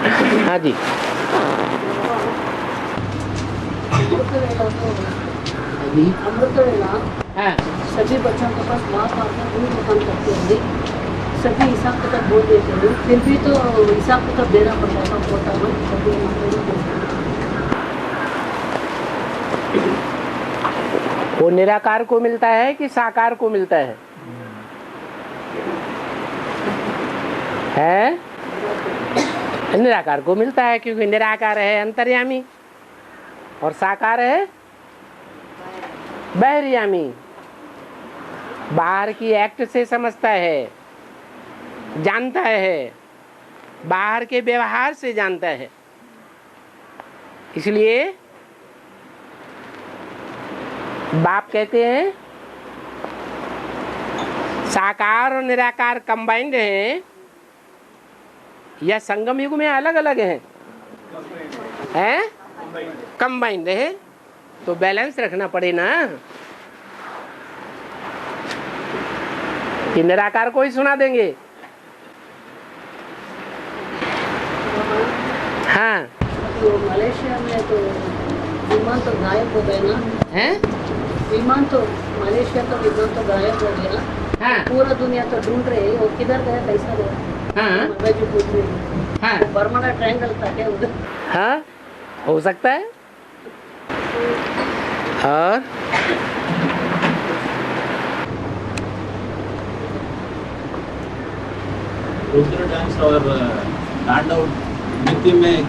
हाँ जी। अमृत वेला हाँ सभी बच्चों के पास माँ बाप में कोई काम करते होंगे, सभी हिसाब किताब बोल देते हैं, फिर भी तो हिसाब किताब देना पड़ता है पोता में सभी वो निराकार को मिलता है कि साकार को मिलता है? निराकार को मिलता है, क्योंकि निराकार है अंतर्यामी और साकार है बहिर्यामी। बाहर की एक्ट से समझता है, जानता है, बाहर के व्यवहार से जानता है। इसलिए बाप कहते हैं साकार और निराकार कंबाइंड हैं या संगम युग में अलग अलग हैं? कंबाइंड है, तो बैलेंस रखना पड़े ना कि निराकार को ही सुना देंगे। हाँ तो मलेशिया में तो विमान तो गायब हो गए ना, हैं? विमान तो मलेशिया का विमान तो गायब हो गया। हाँ पूरा दुनिया तो ढूंढ रहे हैं वो किधर गया, कैसा गया। हाँ जो पूछ रहे हैं, हाँ बर्मुडा ट्रायंगल था क्या उधर? हाँ हो सकता है। और रुद्र डांस और तांडव नृत्य में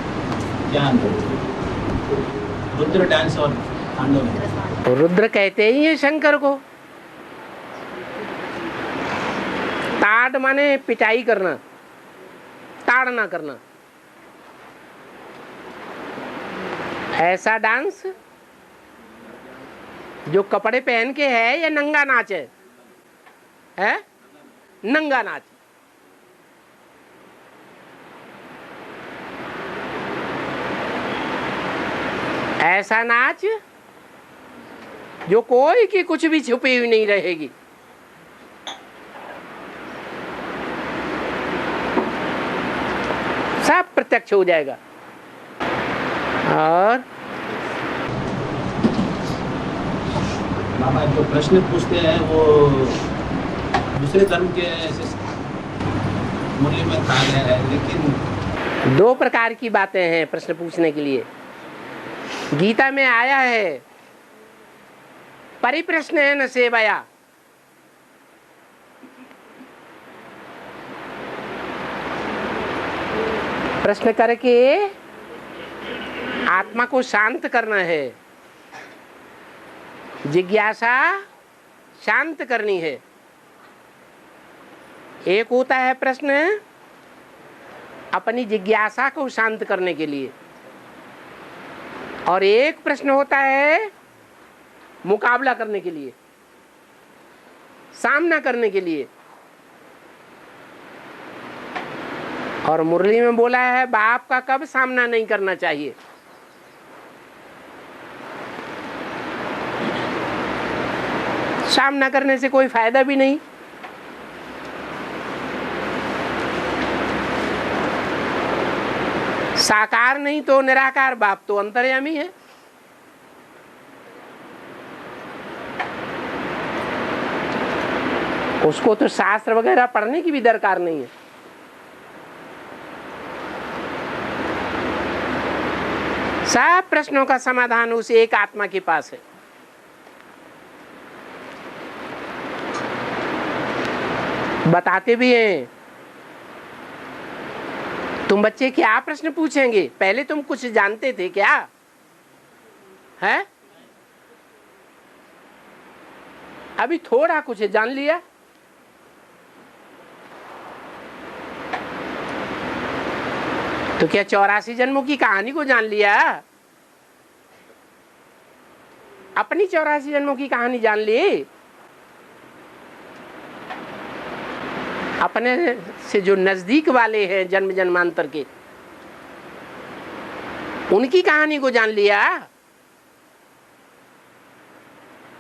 क्या अंतर है? रुद्र डांस और तांडव, रुद्र कहते ही है शंकर को। ताड़ माने पिटाई करना, ताड़ना करना। ऐसा डांस जो कपड़े पहन के है या नंगा नाच है? नंगा नाच। ऐसा नाच जो कोई की कुछ भी छुपी हुई नहीं रहेगी। सब प्रत्यक्ष हो जाएगा। और बाबा जो प्रश्न पूछते हैं वो दूसरे धर्म के मूल्य में कहा गया है, लेकिन दो प्रकार की बातें हैं प्रश्न पूछने के लिए। गीता में आया है परिप्रश्न है न सेवया। प्रश्न करके आत्मा को शांत करना है, जिज्ञासा शांत करनी है। एक होता है प्रश्न अपनी जिज्ञासा को शांत करने के लिए, और एक प्रश्न होता है मुकाबला करने के लिए, सामना करने के लिए। और मुरली में बोला है बाप का कब सामना नहीं करना चाहिए। सामना करने से कोई फायदा भी नहीं। साकार नहीं तो निराकार, बाप तो अंतर्यामी है। उसको तो शास्त्र वगैरह पढ़ने की भी दरकार नहीं है। सब प्रश्नों का समाधान उस एक आत्मा के पास है। बताते भी हैं। तुम बच्चे क्या प्रश्न पूछेंगे? पहले तुम कुछ जानते थे क्या? है अभी थोड़ा कुछ जान लिया। तो क्या 84 जन्मों की कहानी को जान लिया? अपनी 84 जन्मों की कहानी जान ली? अपने से जो नजदीक वाले हैं जन्म जन्मांतर के, उनकी कहानी को जान लिया?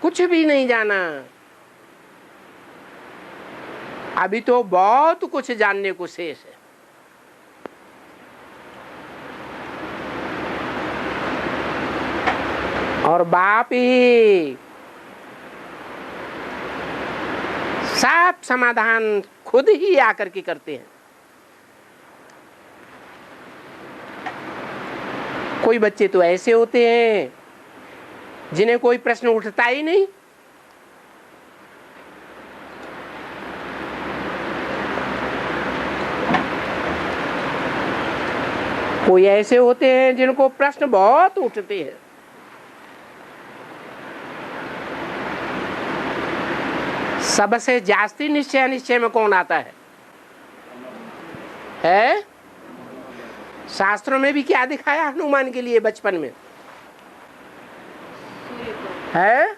कुछ भी नहीं जाना। अभी तो बहुत कुछ जानने को शेष है। और बाप ही सब समाधान खुद ही आकर के करते हैं। कोई बच्चे तो ऐसे होते हैं जिन्हें कोई प्रश्न उठता ही नहीं। कोई ऐसे होते हैं जिनको प्रश्न बहुत उठते हैं। सबसे जास्ती निश्चय अनिश्चय में कौन आता है? शास्त्रों में भी क्या दिखाया हनुमान के लिए बचपन में है?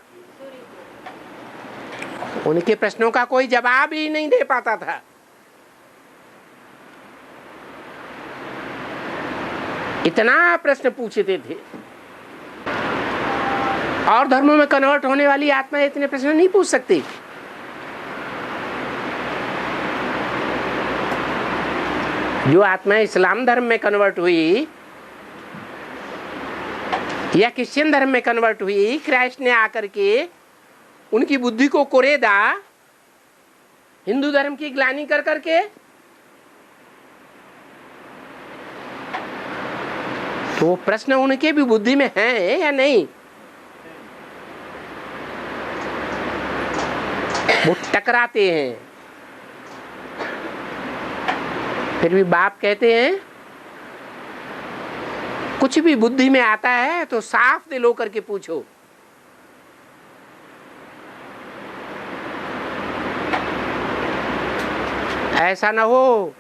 उनके प्रश्नों का कोई जवाब ही नहीं दे पाता था। इतना प्रश्न पूछते थे। और धर्मों में कन्वर्ट होने वाली आत्मा इतने प्रश्न नहीं पूछ सकती। जो आत्मा इस्लाम धर्म में कन्वर्ट हुई या क्रिश्चियन धर्म में कन्वर्ट हुई, क्राइस्ट ने आकर के उनकी बुद्धि को कुरेदा हिंदू धर्म की ग्लानि कर करके, तो प्रश्न उनके भी बुद्धि में है या नहीं? वो टकराते हैं। फिर भी बाप कहते हैं कुछ भी बुद्धि में आता है तो साफ दिल होकर के पूछो। ऐसा ना हो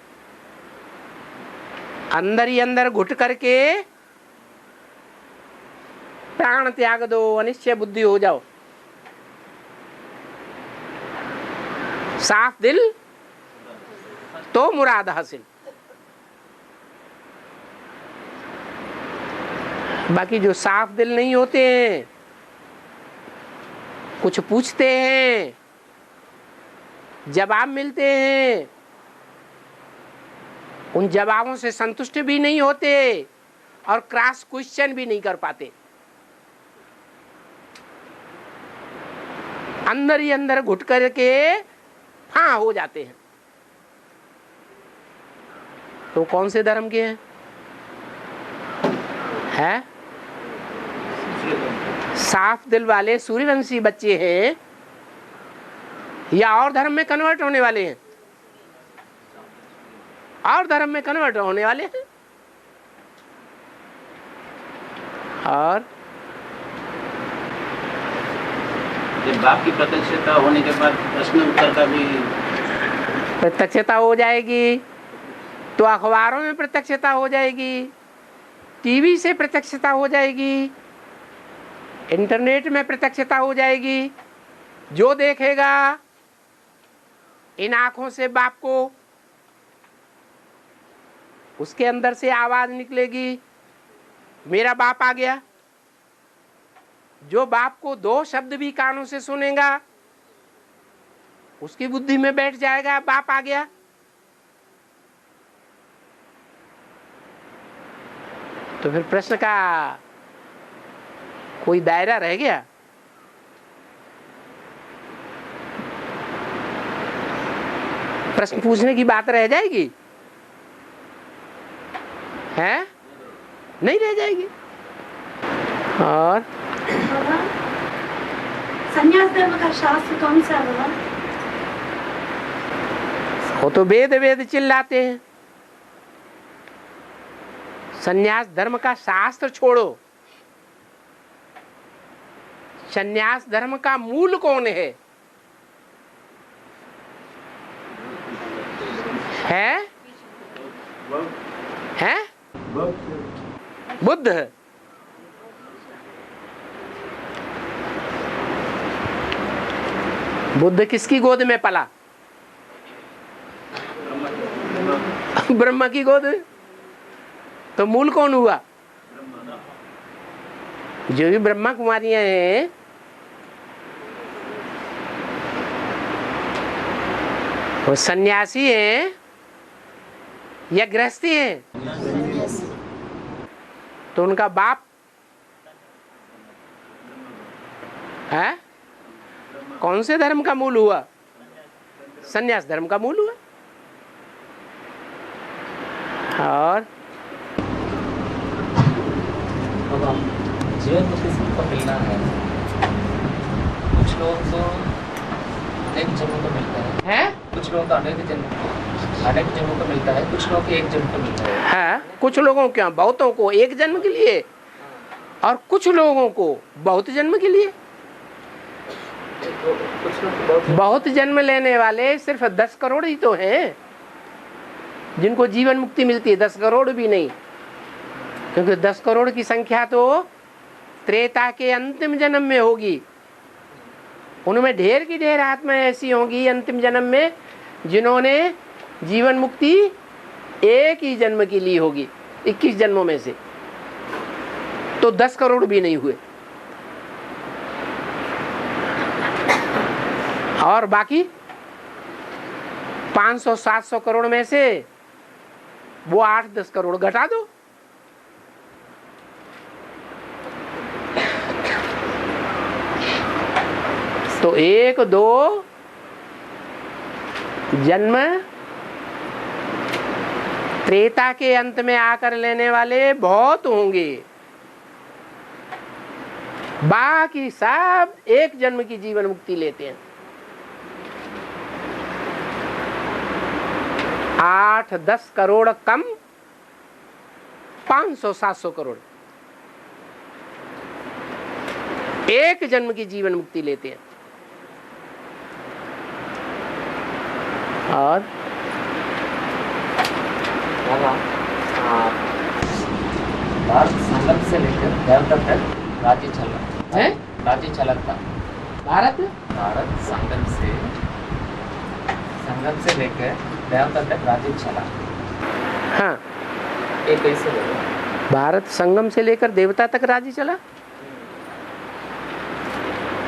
अंदर ही अंदर घुट करके प्राण त्याग दो, अनिश्चय बुद्धि हो जाओ। साफ दिल तो मुराद हासिल। बाकी जो साफ दिल नहीं होते हैं, कुछ पूछते हैं, जवाब मिलते हैं, उन जवाबों से संतुष्ट भी नहीं होते और क्रॉस क्वेश्चन भी नहीं कर पाते। अंदर ही अंदर घुट करके हाँ हो जाते हैं। तो कौन से धर्म के हैं? साफ दिल वाले सूर्यवंशी बच्चे हैं या और धर्म में कन्वर्ट होने वाले हैं? और धर्म में कन्वर्ट होने वाले हैं। और जब बाप की प्रत्यक्षता होने के बाद प्रश्न उत्तर का भी प्रत्यक्षता हो जाएगी तो अखबारों में प्रत्यक्षता हो जाएगी, टीवी से प्रत्यक्षता हो जाएगी, इंटरनेट में प्रत्यक्षता हो जाएगी। जो देखेगा इन आंखों से बाप को, उसके अंदर से आवाज निकलेगी मेरा बाप आ गया। जो बाप को दो शब्द भी कानों से सुनेगा उसकी बुद्धि में बैठ जाएगा बाप आ गया। तो फिर प्रश्न का कोई दायरा रह गया? प्रश्न पूछने की बात रह जाएगी? है? नहीं रह जाएगी। और संन्यास धर्म का शास्त्र कौन सा है? वो तो वेद वेद चिल्लाते हैं। संन्यास धर्म का शास्त्र छोड़ो, संन्यास धर्म का मूल कौन है? है? बुद्ध। बुद्ध किसकी गोद में पला? ब्रह्मा की गोद में। तो मूल कौन हुआ? जो भी ब्रह्मा कुमारियां हैं वो सन्यासी हैं या गृहस्थी हैं? तो उनका बाप है? कौन से धर्म का मूल हुआ? संन्यास धर्म का मूल हुआ। और जीवन मुक्ति सबको मिलना है। कुछ लोगों को एक जन्म को मिलता है, कुछ लोगों को अनेक जन्मों को मिलता है, कुछ लोगों को एक जन्म को मिलता है। कुछ लोगों क्या, बहुतों को एक जन्म के लिए और कुछ लोगों को बहुत जन्म के लिए। कुछ लोग बहुत जन्म लेने वाले सिर्फ 10 करोड़ ही तो हैं जिनको जीवन मुक्ति मिलती है। 10 करोड़ भी नहीं, क्योंकि 10 करोड़ की संख्या तो त्रेता के अंतिम जन्म में होगी। उनमें ढेर की ढेर आत्माएं ऐसी होंगी अंतिम जन्म में जिन्होंने जीवन मुक्ति एक ही जन्म की ली होगी 21 जन्मों में से। तो 10 करोड़ भी नहीं हुए। और बाकी 500-700 करोड़ में से वो 8-10 करोड़ घटा दो। तो 1-2 जन्म त्रेता के अंत में आकर लेने वाले बहुत होंगे। बाकी सब एक जन्म की जीवन मुक्ति लेते हैं। 8-10 करोड़ कम, 500-700 करोड़ एक जन्म की जीवन मुक्ति लेते हैं। और भारत संगम से लेकर देवता तक राज्य चला है। राज्य चला था। भारत संगम से लेकर देवता तक राज्य चला। हाँ, ये कैसे बोलो? भारत संगम से लेकर देवता तक राज्य चला।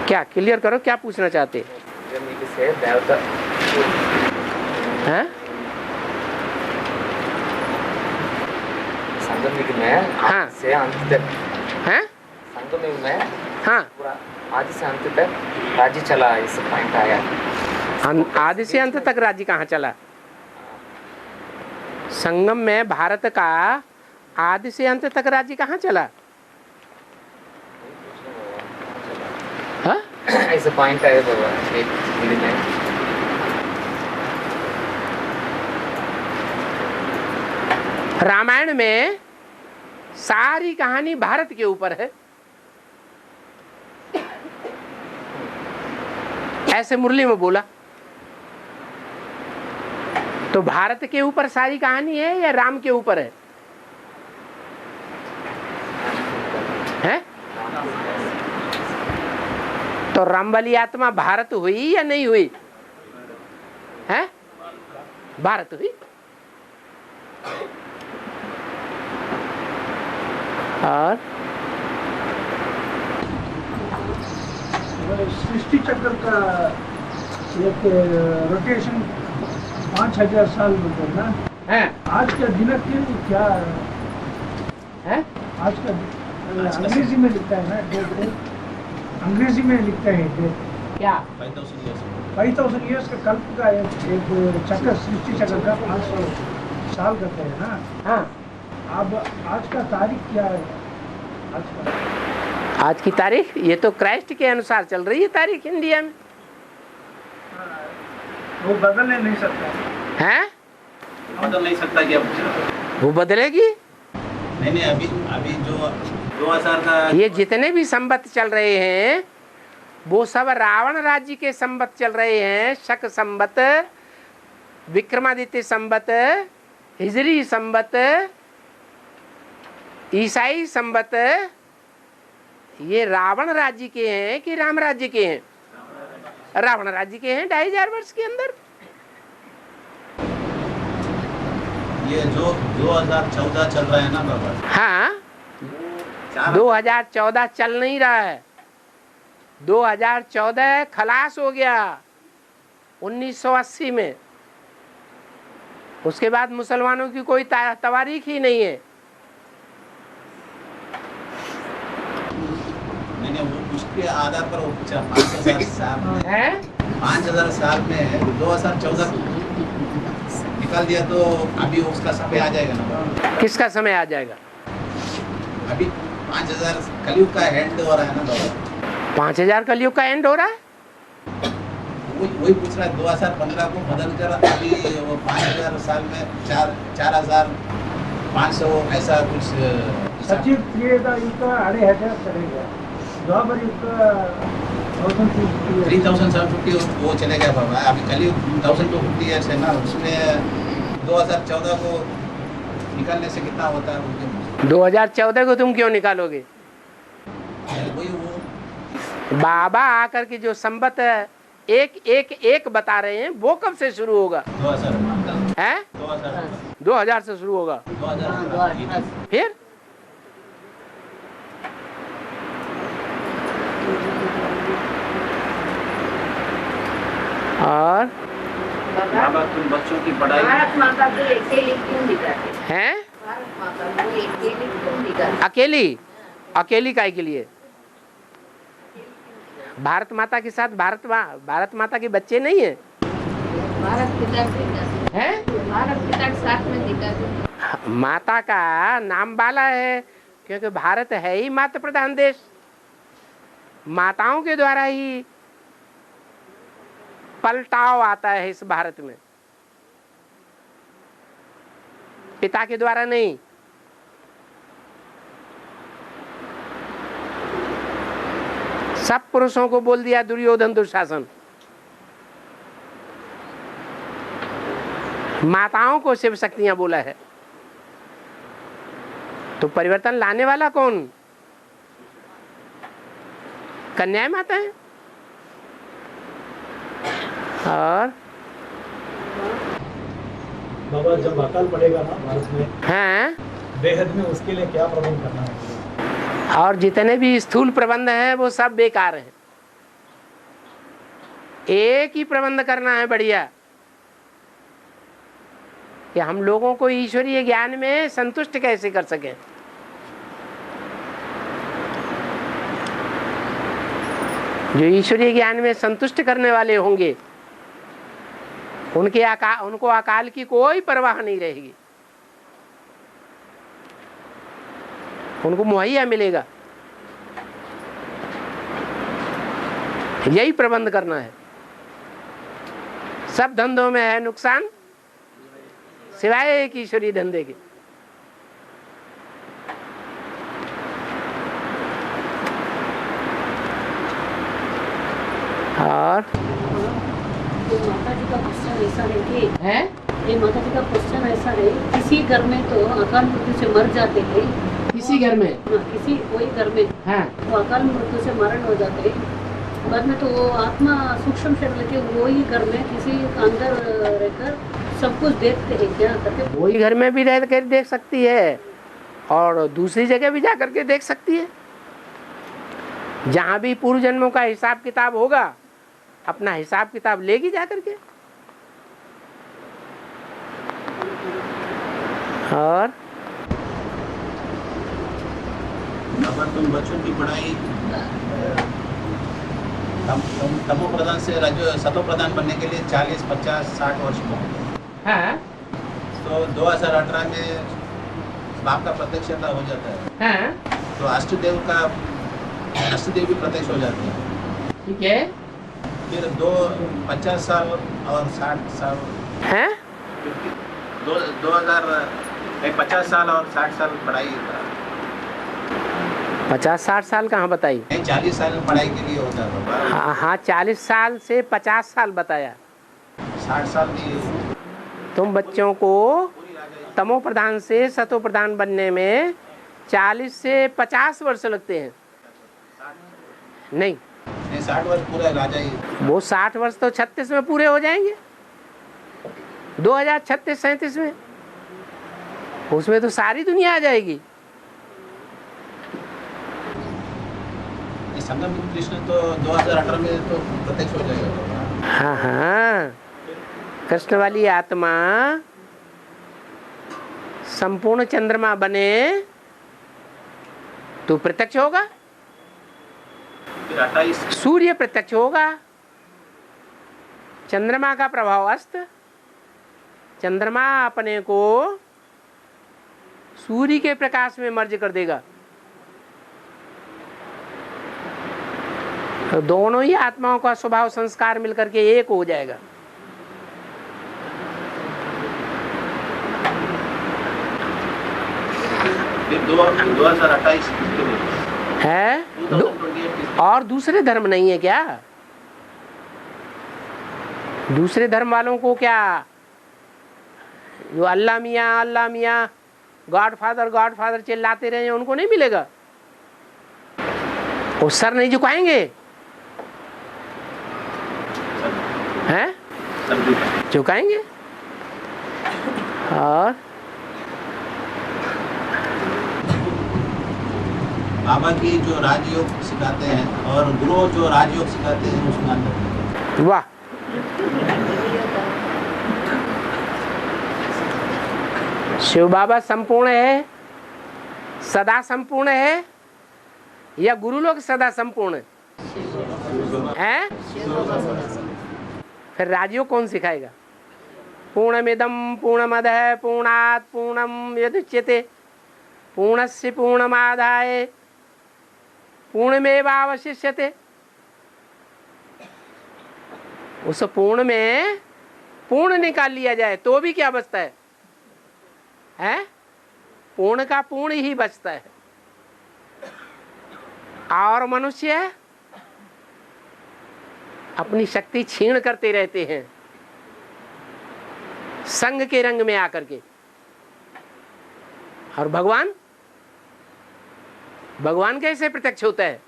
क्या क्लियर करो, क्या पूछना चाहते से देवता हैं? संगम युग में हाँ। से अंत तक हैं? संगम युग में हाँ, पूरा आदि से अंत तक राज्य चला। इस पॉइंट आया। आदि से अंत तक राज्य कहाँ चला? संगम में भारत का आदि से अंत तक राज्य कहाँ चला? हाँ? ऐसा पॉइंट आया बाबा एक हिंदी में। रामायण में सारी कहानी भारत के ऊपर है। ऐसे मुरली में बोला। तो भारत के ऊपर सारी कहानी है या राम के ऊपर है? हैं? तो राम वाली आत्मा भारत हुई या नहीं हुई? हैं? भारत हुई। और सृष्टि चक्र का एक रोटेशन 5000 साल बोलते हैं ना। हैं? आज का दिनक क्या हैं? आज का अंग्रेजी में लिखता है ना डेट, अंग्रेजी में लिखता है डेट क्या? 5000 ईयर्स का कल्प का एक चक्र, सृष्टि चक्र का 500 साल करते हैं ना। हाँ, अब आज का तारीख क्या है? आज की तारीख ये तो क्राइस्ट के अनुसार चल रही है तारीख इंडिया में। वो बदलने नहीं सकता। हैं? बदल नहीं सकता क्या? वो बदलेगी। नहीं, अभी जो 2000 का ये जितने भी संवत चल रहे हैं वो सब रावण राज्य के संवत चल रहे हैं। शक संवत, विक्रमादित्य संवत, हिजरी संवत, ईसाई संवत, ये रावण राज्य के हैं कि राम राज्य के हैं? रावण राज्य के हैं। 2500 वर्ष के अंदर ये जो 2014 चल रहा है ना बाबा। हाँ, 2014 चल नहीं रहा है। 2014 खलास हो गया 1980 में। उसके बाद मुसलमानों की कोई तवारीख ही नहीं है। नहीं, वो उसके आधार पर 5,000 साल में है 5,000 साल में 2014 निकाल दिया तो अभी उसका समय आ जाएगा ना। किसका समय आ जाएगा? अभी 5,000 कलयुग का एंड हो रहा है ना। 5,000 कलयुग का एंड हो रहा है। वही पूछ रहा है 2015 को बदल कर अभी वो 5,000 साल में 4,500 ऐसा कुछ सचिव त्रेता युग का 2,500 चलेगा, द्वापर युग का 3,750 वो चले गया बाबा। अभी कलयुग 1,250 ईयर्स है ना, उसमें 2014 को निकालने से कितना होता है? 2014 को तुम क्यों निकालोगे? वही वो बाबा आकर के जो संबत एक बता रहे हैं वो कब से शुरू होगा? 2000 है 2000 से शुरू होगा। 2000 फिर और बाबा तुम बच्चों की पढ़ाई भारत माता को अकेले क्यों दिखाते? हैं? भारत माता को अकेले क्यों दिखाते? अकेली काय के लिए? भारत माता के साथ भारत माता के बच्चे नहीं है? भारत पिता हैं? भारत पिता के साथ में दिखाते। माता का नाम बाला है क्योंकि भारत है ही मातृ प्रधान देश। माताओं के द्वारा ही पलटाव आता है इस भारत में, पिता के द्वारा नहीं। सब पुरुषों को बोल दिया दुर्योधन दुशासन, माताओं को शिव शक्तियां बोला है। तो परिवर्तन लाने वाला कौन? कन्या माता है। और बाबा जब अकाल पड़ेगा ना भारत में, हैं बेहद में, उसके लिए क्या प्रबंध करना है? और जितने भी स्थूल प्रबंध हैं वो सब बेकार हैं। एक ही प्रबंध करना है बढ़िया कि हम लोगों को ईश्वरीय ज्ञान में संतुष्ट कैसे कर सकें। जो ईश्वरीय ज्ञान में संतुष्ट करने वाले होंगे उनको अकाल की कोई परवाह नहीं रहेगी, उनको मुहैया मिलेगा। यही प्रबंध करना है। सब धंधों में है नुकसान सिवाय एक ईश्वरीय धंधे के। और माता जी का क्वेश्चन ऐसा है कि है ये माता जी का क्वेश्चन ऐसा है, किसी घर में तो अकाल मृत्यु से मर जाते हैं, किसी घर में किसी कोई घर में हाँ वो अकाल मृत्यु से मरण हो जाते हैं, बाद में तो वो आत्मा सूक्ष्म शरीर लेके वो ही घर में किसी अंदर रहकर सब कुछ देखते हैं क्या करके? वही घर में भी रह कर देख सकती है और दूसरी जगह भी जा करके देख सकती है। जहाँ भी पूर्व जन्मों का हिसाब किताब होगा अपना हिसाब किताब लेगी जा करके। और अगर तुम बच्चों की पढ़ाई तमो प्रधान से सतो प्रधान बनने के लिए 40, 50, 60 वर्ष बहुत हाँ तो 2018 में बाप का प्रत्यक्षता हो जाता है हाँ तो अष्टदेव भी प्रत्यक्ष हो जाते हैं। ठीक है। फिर 50 साल और 60 साल हैं 50 साल और 60 साल पढ़ाई 50-60 साल कहाँ बताई? 40 साल पढ़ाई के लिए होता है। हाँ हाँ 40 साल से 50 साल बताया। 60 साल की तुम बच्चों को तमो प्रधान से सतो प्रधान बनने में 40 से 50 वर्ष लगते हैं। नहीं 60 वर्ष पूरा राजा ही। वो 60 वर्ष तो 36 में पूरे हो जाएंगे, 2036-37 में। उसमें तो सारी दुनिया आ जाएगी। संगम कृष्ण तो 2018 में तो प्रत्यक्ष हो जाएगा। हाँ हाँ कृष्ण वाली आत्मा संपूर्ण चंद्रमा बने तो प्रत्यक्ष होगा। फिर 28 सूर्य प्रत्यक्ष होगा, चंद्रमा का प्रभाव अस्त, चंद्रमा अपने को सूर्य के प्रकाश में मर्ज कर देगा। तो दोनों ही आत्माओं का स्वभाव संस्कार मिलकर के एक हो जाएगा। फिर 2028 है और दूसरे धर्म नहीं है क्या? दूसरे धर्म वालों को क्या, जो अल्लाह मियाँ गॉड फादर चिल्लाते रहे, उनको नहीं मिलेगा? वो सर नहीं झुकाएंगे हैं? झुकाएंगे। और बाबा की जो राजयोग सिखाते हैं और गुरु जो राजयोग सिखाते हैं उसमें अंतर। वाह, शिव बाबा संपूर्ण है, सदा संपूर्ण है, या गुरु लोग सदा संपूर्ण है? फिर राजयोग कौन सिखाएगा? पूर्णमिदं पूर्णमदः पूर्णात् पूर्णमुदच्यते पूर्णस्य पूर्णमादाय पूर्णमेवावशिष्यते। उस पूर्ण में पूर्ण निकाल लिया जाए तो भी क्या बचता है? हैं? पूर्ण का पूर्ण ही बचता है। और मनुष्य अपनी शक्ति छीण करते रहते हैं संग के रंग में आकर के। और भगवान कैसे प्रत्यक्ष होता है?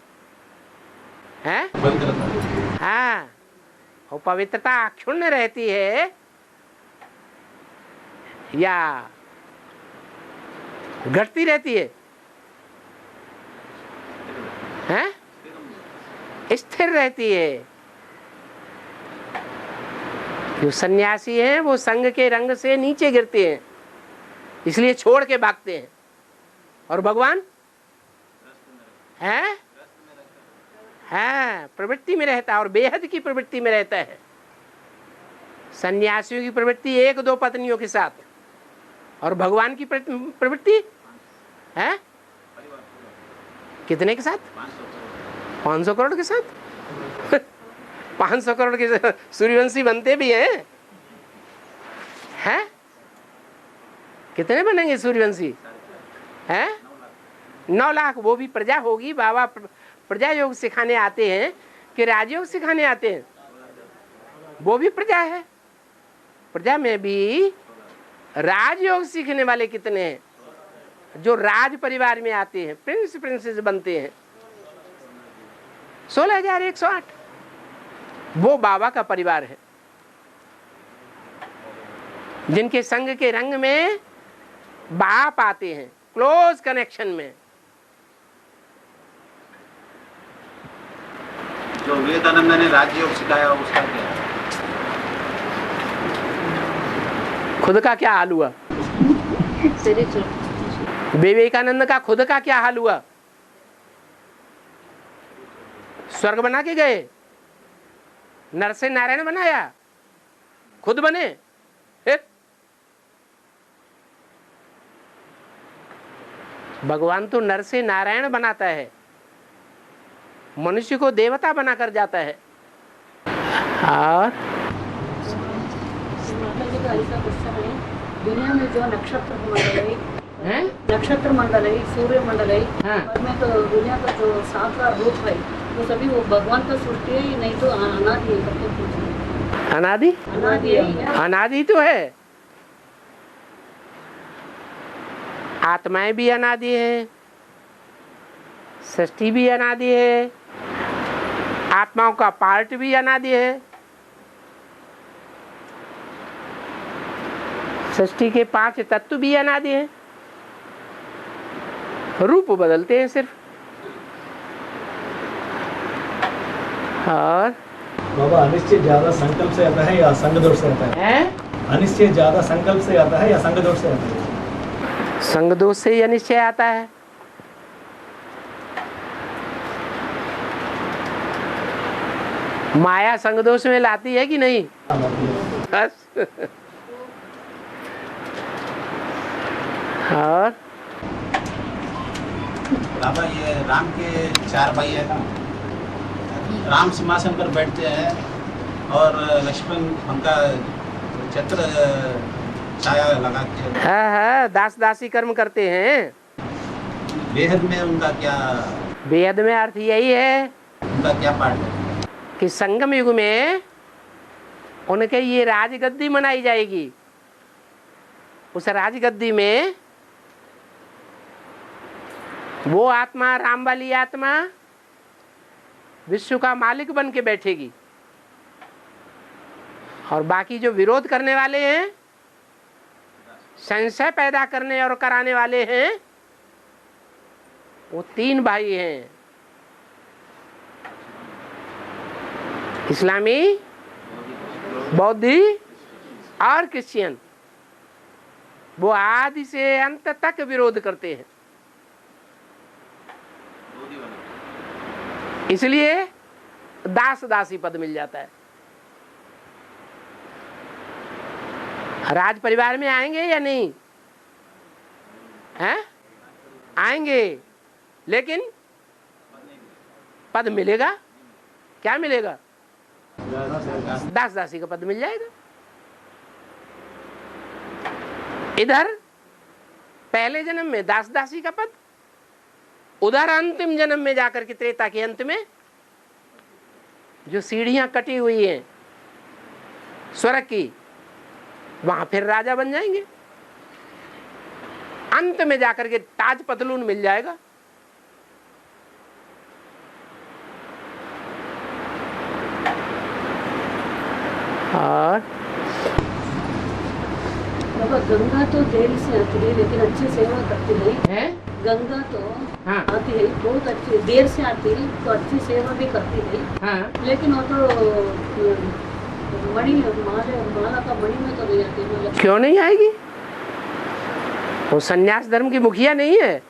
हैं? हाँ, वो पवित्रता क्षुण्ण रहती है या घटती रहती है? हैं? स्थिर रहती है। जो सन्यासी हैं वो संग के रंग से नीचे गिरते हैं, इसलिए छोड़ के भागते हैं। और भगवान है प्रवृत्ति में रहता है और बेहद की प्रवृत्ति में रहता है। सन्यासियों की प्रवृत्ति 1-2 पत्नियों के साथ, और भगवान की प्रवृत्ति है कितने के साथ? 500 करोड़ के साथ। 500 करोड़ के सूर्यवंशी बनते भी हैं? कितने बनेंगे सूर्यवंशी? हैं? 9 लाख। वो भी प्रजा होगी। बाबा प्रजा योग सिखाने आते हैं कि राजयोग सिखाने आते हैं? वो भी प्रजा है। प्रजा में भी राजयोग सीखने वाले कितने हैं? जो राज परिवार में आते हैं, प्रिंसेस बनते हैं, 16,108। वो बाबा का परिवार है, जिनके संग के रंग में बाप आते हैं, क्लोज कनेक्शन में। जो विवेकानंद ने राजयोग सिखाया उसका क्या? खुद का क्या हाल हुआ? विवेकानंद का खुद का क्या हाल हुआ? स्वर्ग बना के गए, नर से नारायण बनाया, खुद बने। फिर भगवान तो नर से नारायण बनाता है, मनुष्य को देवता बनाकर जाता है। और दुनिया में जो नक्षत्र मंडल है, नक्षत्र मंडल है, सूर्य मंडल है, में तो दुनिया का जो साकार रूप है वो सभी वो भगवान का सृष्टि है, नहीं तो अनादि है। अनादि तो है। आत्माएं भी अनादि है, सृष्टि भी अनादि है, आत्माओं का पार्ट भी अनादि है। सृष्टि के 5 तत्व भी अनादि हैं, रूप बदलते हैं सिर्फ। और बाबा अनिश्चय ज्यादा संकल्प से आता है या संग दोष से आता है? अनिश्चय ज्यादा संकल्प से आता है या संग दोष से आता है? संग दोष से ही अनिश्चय आता है। माया संग दोष में लाती है कि नहीं? बस। और बाबा ये राम के 4 भाई है ना, राम सिंहासन पर बैठते हैं और लक्ष्मण उनका छत्र छाया लगा के। हाँ, दास दासी कर्म करते हैं। बेहद में उनका क्या? बेहद में अर्थ यही है उनका क्या पार्ट है कि संगम युग में उनके ये राजगद्दी मनाई जाएगी। उस राजगद्दी में वो आत्मा, राम वाली आत्मा, विश्व का मालिक बन के बैठेगी और बाकी जो विरोध करने वाले हैं, संशय पैदा करने और कराने वाले हैं, वो 3 भाई हैं, इस्लामी, बौद्धि और क्रिश्चियन। वो आदि से अंत तक विरोध करते हैं। इसलिए दास दासी पद मिल जाता है। राज परिवार में आएंगे या नहीं? हैं? आएंगे, लेकिन पद मिलेगा। क्या मिलेगा? दास दासी का पद मिल जाएगा। इधर पहले जन्म में दास दासी का पद, उधर अंतिम जन्म में जाकर के त्रेता के अंत में जो सीढ़ियां कटी हुई हैं स्वर्ग की, वहां फिर राजा बन जाएंगे। अंत में जाकर के ताज पतलून मिल जाएगा। और गंगा तो देर से आती है लेकिन अच्छी सेवा करती है। गंगा तो हाँ। आती है, बहुत अच्छी, देर से आती है तो अच्छी सेवा भी करती है। हाँ। लेकिन वो तो मणि माला का मणि में तो नहीं आती। मतलब क्यों नहीं आएगी? वो सन्यास धर्म की मुखिया नहीं है,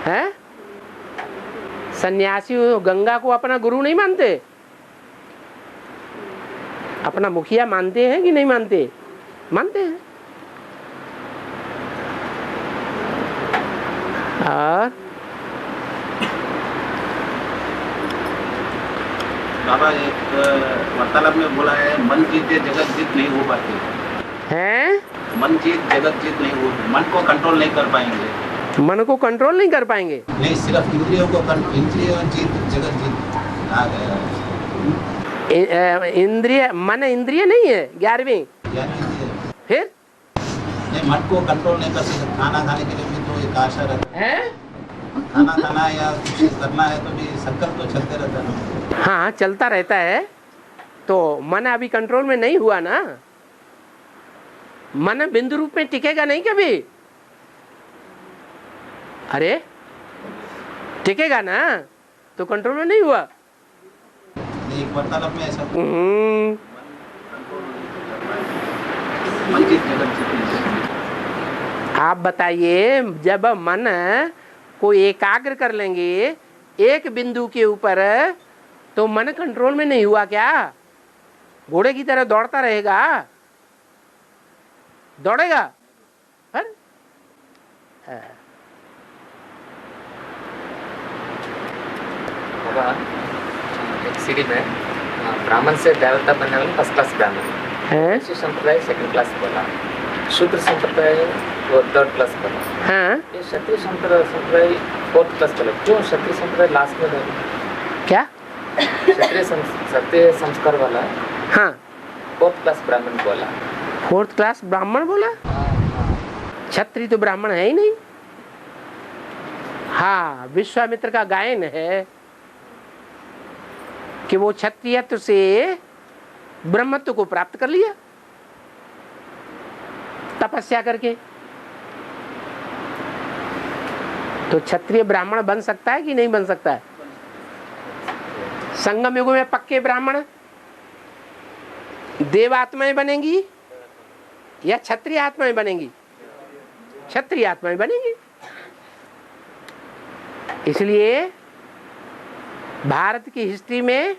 हैं? सन्यासी गंगा को अपना गुरु नहीं मानते, अपना मुखिया मानते हैं कि नहीं मानते? मानते हैं। और बाबा एक वार्तालाप में बोला है, मन जीते जगत जीत नहीं हो पाती हैं? मन जीत जगत जीत नहीं हो, मन को कंट्रोल नहीं कर पाएंगे। मन को कंट्रोल नहीं कर पाएंगे? नहीं, सिर्फ इंद्रियों को इंद्रियों जीत जगत जीत आ गया। इंद्रिय, मन इंद्रिय नहीं है 11वीं। फिर नहीं, मन को कंट्रोल नहीं कर सकते। खाना खाने के लिए भी तो एक आशा रहता है, खाना खाना या कुछ करना है तो भी संकल्प तो चलते रहता है। हाँ, चलता रहता है। तो मन अभी कंट्रोल में नहीं हुआ ना। मन बिंदु रूप में टिकेगा नहीं कभी। अरे टिकेगा ना, तो कंट्रोल में नहीं हुआ। एक वार्तालाप में ऐसा आप बताइए, जब मन को एकाग्र कर लेंगे एक बिंदु के ऊपर, तो मन कंट्रोल में नहीं हुआ क्या? घोड़े की तरह दौड़ता रहेगा, दौड़ेगा। एक सीढ़ी में ब्राह्मण से देवता बनने वाले 1st क्लास ब्राह्मण है, संप्रदाय 2nd क्लास बोला, शूद्र संप्रदाय वो 3rd क्लास बोला, हाँ। ये क्षत्रिय संप्रदाय 4th क्लास बोला। क्यों क्षत्रिय संप्रदाय लास्ट में है? क्या? क्षत्रिय संस्कार वाला, हाँ, 4th क्लास ब्राह्मण बोला। 4th क्लास ब्राह्मण बोला? क्षत्रिय तो ब्राह्मण है ही नहीं। हाँ, विश्वामित्र का गायन है कि वो क्षत्रियत्व से ब्रह्मत्व को प्राप्त कर लिया तपस्या करके। तो क्षत्रिय ब्राह्मण बन सकता है कि नहीं बन सकता है? संगम युग में पक्के ब्राह्मण देवात्माएं बनेंगी या क्षत्रिय आत्माएं बनेंगी? क्षत्रिय आत्माएं बनेंगी। इसलिए भारत की हिस्ट्री में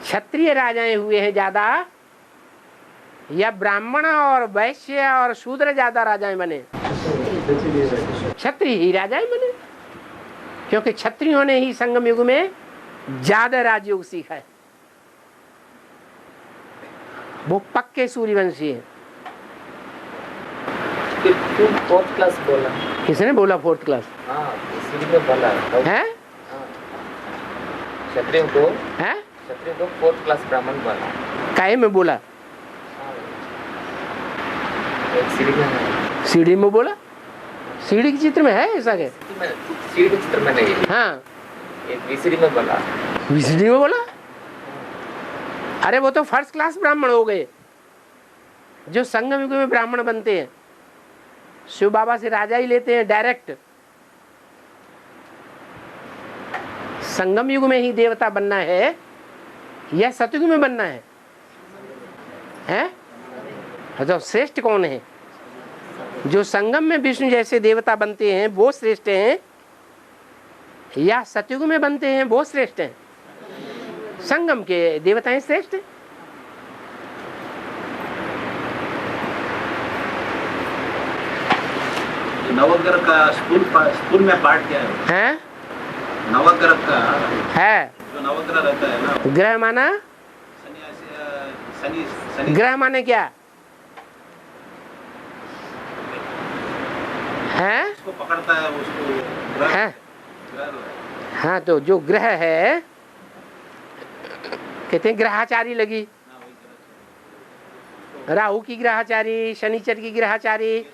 क्षत्रिय राजाएं हुए हैं ज्यादा या ब्राह्मण और वैश्य और शूद्र ज्यादा राजाएं बने? क्षत्रिय ही राजाएं बने, क्योंकि क्षत्रियों ने ही संगम युग में ज्यादा राजयोग सीखा है। वो पक्के सूर्यवंशी है। फोर्थ क्लास बोला, किसने बोला फोर्थ क्लास? हाँ इसीलिए में बोला है क्षत्रियों को, है क्षत्रियों को फोर्थ क्लास ब्राह्मण बोला। काहे में बोला? एक सीढ़ी में है। सीढ़ी में बोला? सीढ़ी के चित्र में है ऐसा क्या? सीढ़ी के चित्र में नहीं, हाँ एक विसीढ़ी में बोला। विसीढ़ी में बोला? अरे वो तो फर्स्ट क्लास ब्राह्मण हो गए जो संगम युग में ब्राह्मण बनते हैं, शिव बाबा से राजा ही लेते हैं डायरेक्ट। संगम युग में ही देवता बनना है या सतयुग में बनना है? हैं? तो श्रेष्ठ कौन है? जो संगम में विष्णु जैसे देवता बनते हैं वो श्रेष्ठ हैं या सतयुग में बनते हैं वो श्रेष्ठ हैं? संगम के देवताएं श्रेष्ठ हैं। नवग्रह का स्कूल में पाठ क्या है? हैं? नवग्रह का है जो नवग्रह रहता है ना, ग्रह माना शनि ग्रह माने क्या है? उसको पकड़ता है, उसको ग्रह है? ग्रह हाँ तो जो ग्रह है कहते हैं ग्रहाचारी लगी। राहु की ग्रहाचारी, शनिचर की ग्रहाचारी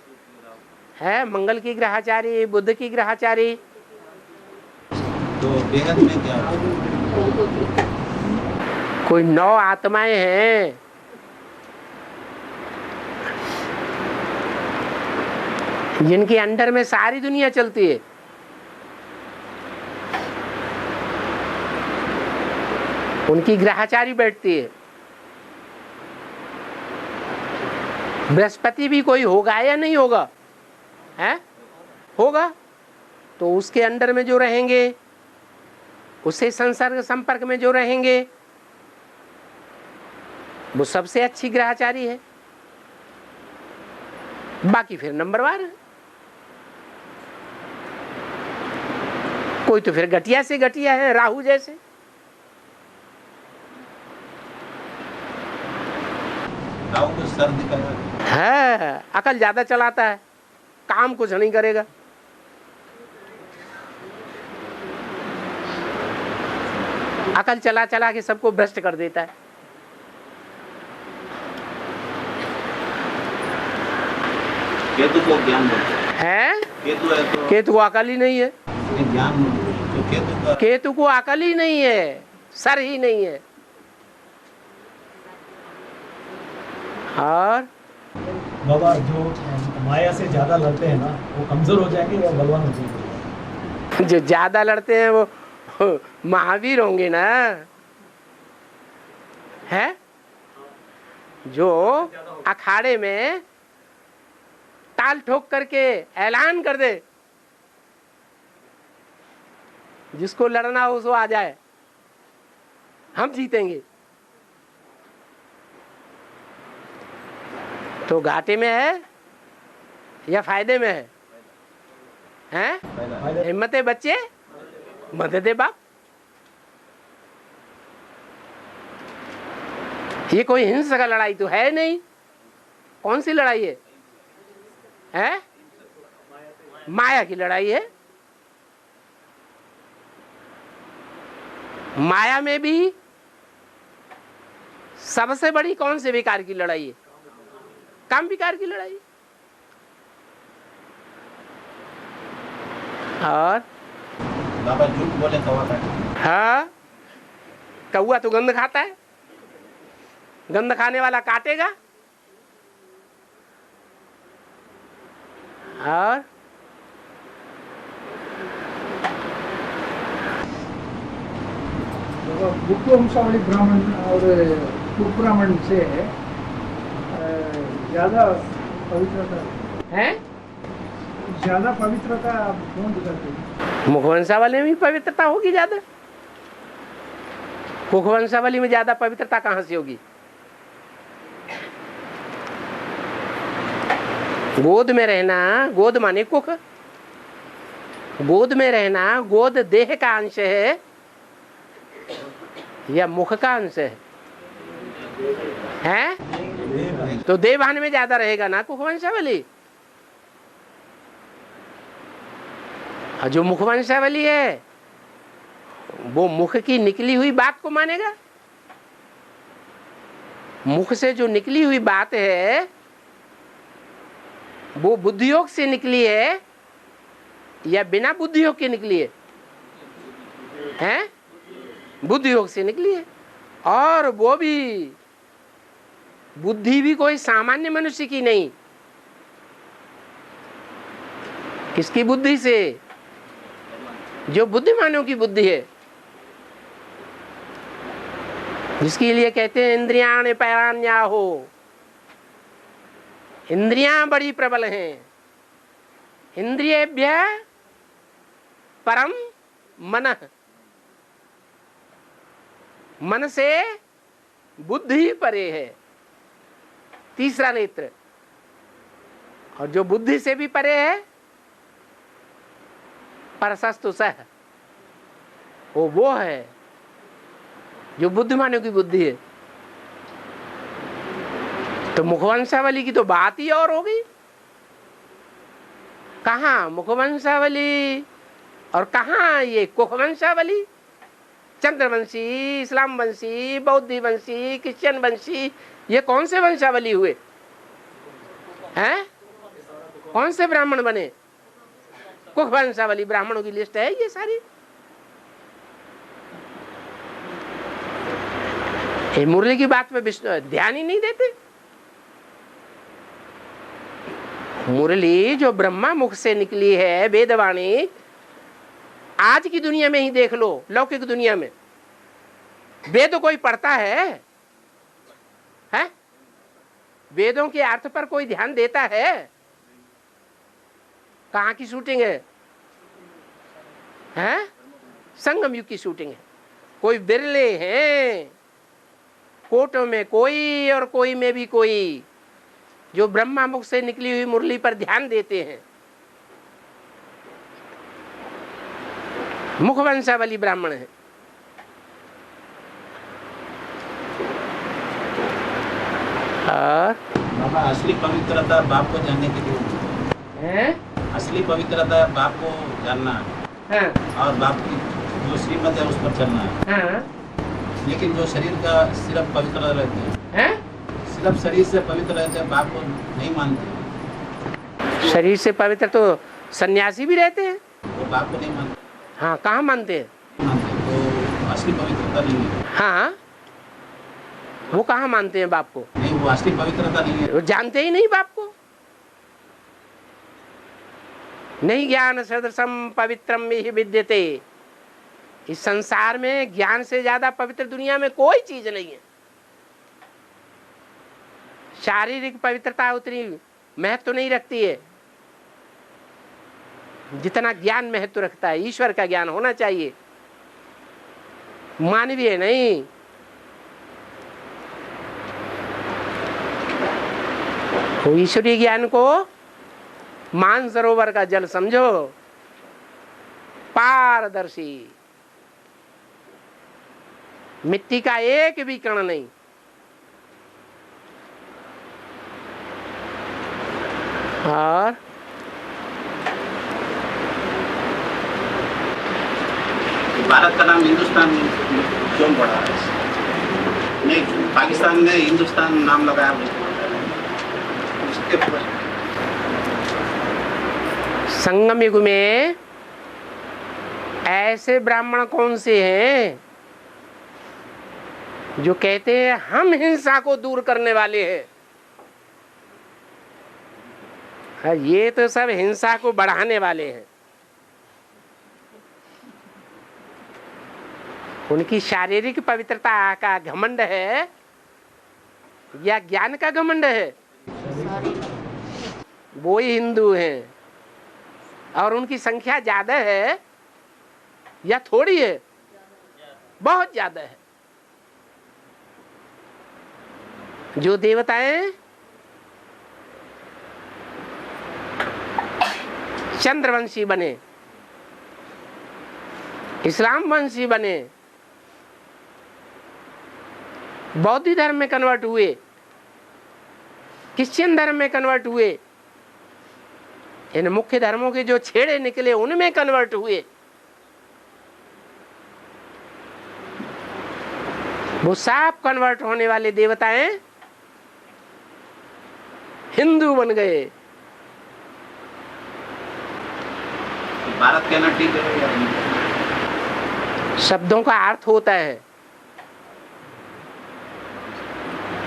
है, मंगल की ग्रहाचारी, बुध की ग्रहाचारी। तो बेहद में क्या कोई 9 आत्माएं हैं जिनके अंडर में सारी दुनिया चलती है। उनकी ग्रहाचारी बैठती है। बृहस्पति भी कोई होगा या नहीं होगा? है? होगा। तो उसके अंडर में जो रहेंगे, उससे संसर्ग संपर्क में जो रहेंगे, वो सबसे अच्छी ग्रहाचारी है। बाकी फिर नंबरवार है। कोई तो फिर घटिया से घटिया है, राहु जैसे। राहु को सर दिखाया है, अकल ज्यादा चलाता है, काम कुछ नहीं करेगा। अकल चला चला के सबको भ्रष्ट कर देता है। केतु को ज्ञान बोलते हैं? केतु है तो केतु को अकल ही नहीं है। ज्ञान तो केतु का केतु को अकल ही नहीं है, सर ही नहीं है। और बाबा जो माया से ज्यादा लड़ते हैं ना वो कमजोर हो जाएंगे या बलवान हो जाएंगे? जो ज्यादा लड़ते हैं वो महावीर होंगे ना। है जो अखाड़े में ताल ठोक करके ऐलान कर दे जिसको लड़ना हो उसको आ जाए, हम जीतेंगे, तो घाटे में है या फायदे में है? हैं? हिम्मत है बच्चे, मदद है बाप। ये कोई हिंसा का लड़ाई तो है नहीं। कौन सी लड़ाई है? हैं? माया की लड़ाई है। माया में भी सबसे बड़ी कौन से विकार की लड़ाई है? काम विकार की लड़ाई। और बाबा झूठ बोले कौवा काटे। हाँ, कौवा तो गंध खाता है, गंध खाने वाला काटेगा। और बुद्धवंशावली ब्राह्मण और कुब्राह्मण से ज्यादा पवित्रता है? ज्यादा पवित्रता कौन दिखाते हैं? मुखवंशावली में पवित्रता होगी ज्यादा। कुखवंशावली में ज्यादा पवित्रता कहां से होगी? गोद में रहना, गोद माने कुख, गोद में रहना, गोद देह का अंश है या मुख का अंश है? तो देवभान में ज्यादा रहेगा ना कुखवंशावली। और जो मुखवंशावली है वो मुख की निकली हुई बात को मानेगा। मुख से जो निकली हुई बात है वो बुद्धियोग से निकली है या बिना बुद्धियोग के निकली है? हैं? बुद्धियोग से निकली है। और वो भी बुद्धि भी कोई सामान्य मनुष्य की नहीं। किसकी बुद्धि से? जो बुद्धिमानों की बुद्धि है, जिसके लिए कहते हैं इंद्रियाण पैरान्या हो। इंद्रियां बड़ी प्रबल हैं। इंद्रियेभ्य परम मनः, मन से बुद्धि परे है, तीसरा नेत्र। और जो बुद्धि से भी परे है परसस्तु सह, वो है जो बुद्धिमानों की बुद्धि है। तो मुखवंशावली की तो बात ही और होगी। कहाँ मुखवंशावली और कहाँ ये कुखवंशावली? चंद्रवंशी, इस्लाम वंशी, बौद्ध वंशी, क्रिश्चियन वंशी, ये कौन से वंशावली हुए हैं? कौन से ब्राह्मण बने? कुखवंशावली ब्राह्मणों की लिस्ट है ये सारी। ये मुरली की बात पे ध्यान ही नहीं देते। मुरली जो ब्रह्मा मुख से निकली है, वेदवाणी, आज की दुनिया में ही देख लो, लौकिक दुनिया में वेद कोई पढ़ता है? वेदों के अर्थ पर कोई ध्यान देता है? कहाँ की शूटिंग है? संगम युग की शूटिंग है। कोई बिरले हैं, कोटों में कोई और कोई में भी कोई, जो ब्रह्मा मुख से निकली हुई मुरली पर ध्यान देते हैं। मुखवंशावली ब्राह्मण है। और बाबा असली पवित्रता बाप को जानने के लिए, असली पवित्रता बाप को जानना है और बाप की जो श्रीमत है उस पर चलना है। लेकिन जो शरीर का सिर्फ पवित्र रहते हैं, सिर्फ शरीर से पवित्र रहते हैं, बाप को नहीं मानते। शरीर से पवित्र तो सन्यासी भी रहते हैं, वो बाप को नहीं मानते। हाँ, कहाँ मानते हैं? तो असली पवित्रता नहीं है। हाँ, वो कहाँ मानते हैं बाप को? नहीं, वो असली पवित्रता नहीं है। वो जानते ही नहीं बाप को। नहीं ज्ञान सदृशम पवित्रम में विद्यते। इस संसार में ज्ञान से ज्यादा पवित्र दुनिया में कोई चीज नहीं है। शारीरिक पवित्रता उतनी महत्व नहीं रखती है जितना ज्ञान महत्व रखता है। ईश्वर का ज्ञान होना चाहिए, मानवीय नहीं। तो ईश्वरीय ज्ञान को मानसरोवर का जल समझो, पारदर्शी, मिट्टी का एक भी कण नहीं। और भारत का नाम हिंदुस्तान क्यों पड़ा है? नहीं, पाकिस्तान ने हिंदुस्तान नाम लगाया उसके संगम युग में ऐसे ब्राह्मण कौन से हैं जो कहते हैं हम हिंसा को दूर करने वाले हैं? ये तो सब हिंसा को बढ़ाने वाले हैं। उनकी शारीरिक पवित्रता का घमंड है या ज्ञान का घमंड है? वो ही हिंदू हैं। और उनकी संख्या ज्यादा है या थोड़ी है? बहुत ज्यादा है। जो देवताएं चंद्रवंशी बने, इस्लाम वंशी बने, बौद्ध धर्म में कन्वर्ट हुए, क्रिश्चियन धर्म में कन्वर्ट हुए, इन मुख्य धर्मों के जो छेड़े निकले उनमें कन्वर्ट हुए, वो सब कन्वर्ट होने वाले देवताएं हिंदू बन गए। भारत कहना ठीक है? शब्दों का अर्थ होता है,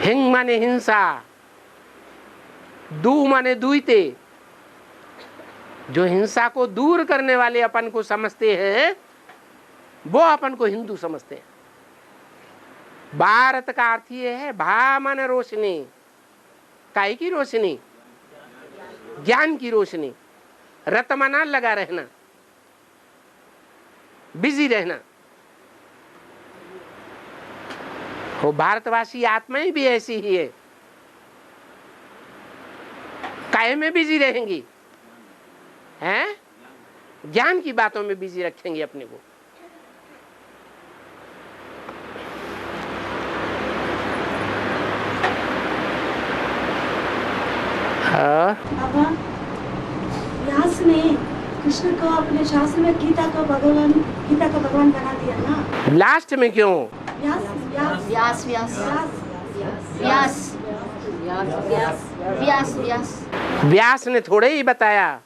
हिंग माने हिंसा, दू माने दुईते। जो हिंसा को दूर करने वाले अपन को समझते हैं वो अपन को हिंदू समझते हैं। भारत का अर्थ ये है, भा माने रोशनी, काई की रोशनी? ज्ञान की रोशनी। रत माना लगा रहना, बिजी रहना। वो भारतवासी आत्माएं भी ऐसी ही है, काय में बिजी रहेंगी हैं? ज्ञान की बातों में बिजी रखेंगे अपने को। बाबा, व्यास ने कृष्ण को अपने शास्त्र में गीता का भगवान बना दिया ना। लास्ट में क्यों? व्यास व्यास व्यास व्यास व्यास व्यास व्यास व्यास ने थोड़े ही बताया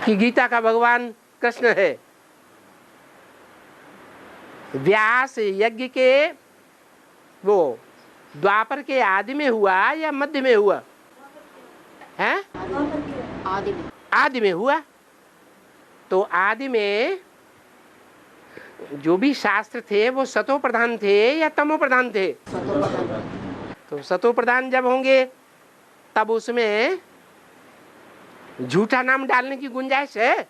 कि गीता का भगवान कृष्ण है। व्यास यज्ञ के वो द्वापर के आदि में हुआ या मध्य में हुआ है? आदि में हुआ। तो आदि में जो भी शास्त्र थे वो सतो प्रधान थे या तमो प्रधान थे? तो सतो प्रधान जब होंगे तब उसमें झूठा नाम डालने की गुंजाइश है?